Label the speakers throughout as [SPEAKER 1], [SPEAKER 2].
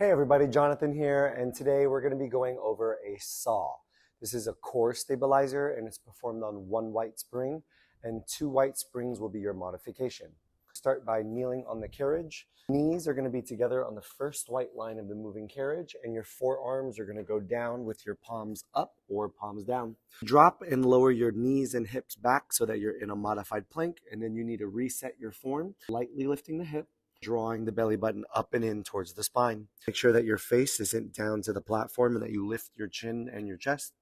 [SPEAKER 1] Hey everybody, Jonathan here, and today we're going to be going over a saw. This is a core stabilizer and it's performed on one white spring, and two white springs will be your modification. Start by kneeling on the carriage. Knees are going to be together on the first white line of the moving carriage, and your forearms are going to go down with your palms up or palms down. Drop and lower your knees and hips back so that you're in a modified plank, and then you need to reset your form, lightly lifting the hip, drawing the belly button up and in towards the spine. Make sure that your face isn't down to the platform and that you lift your chin and your chest.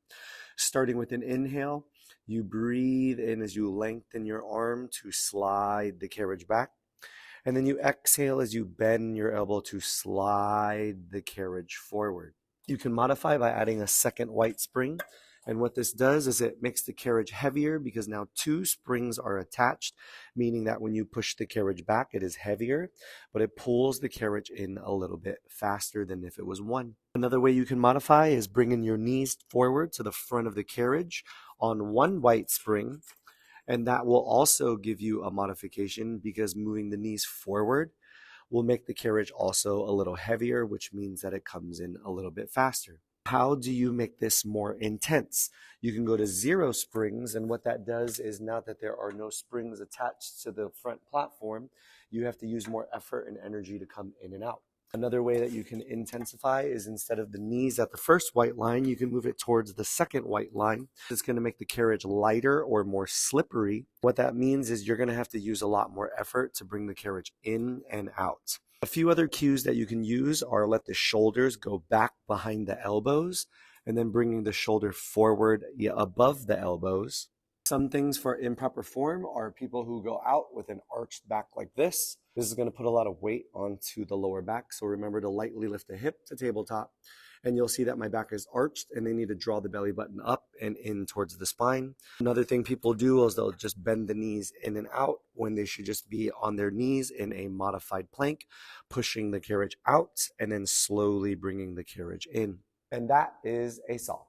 [SPEAKER 1] Starting with an inhale, you breathe in as you lengthen your arm to slide the carriage back. And then you exhale as you bend your elbow to slide the carriage forward. You can modify by adding a second white spring. And what this does is it makes the carriage heavier because now two springs are attached, meaning that when you push the carriage back, it is heavier, but it pulls the carriage in a little bit faster than if it was one. Another way you can modify is bringing your knees forward to the front of the carriage on one white spring. And that will also give you a modification because moving the knees forward will make the carriage also a little heavier, which means that it comes in a little bit faster. How do you make this more intense? You can go to 0 springs, and what that does is now that there are no springs attached to the front platform, you have to use more effort and energy to come in and out. Another way that you can intensify is instead of the knees at the first white line, you can move it towards the second white line. It's going to make the carriage lighter or more slippery. What that means is you're going to have to use a lot more effort to bring the carriage in and out. A few other cues that you can use are let the shoulders go back behind the elbows and then bringing the shoulder forward above the elbows. Some things for improper form are people who go out with an arched back like this. This is going to put a lot of weight onto the lower back, so remember to lightly lift the hip to tabletop. And you'll see that my back is arched and they need to draw the belly button up and in towards the spine. Another thing people do is they'll just bend the knees in and out when they should just be on their knees in a modified plank, pushing the carriage out and then slowly bringing the carriage in. And that is a saw.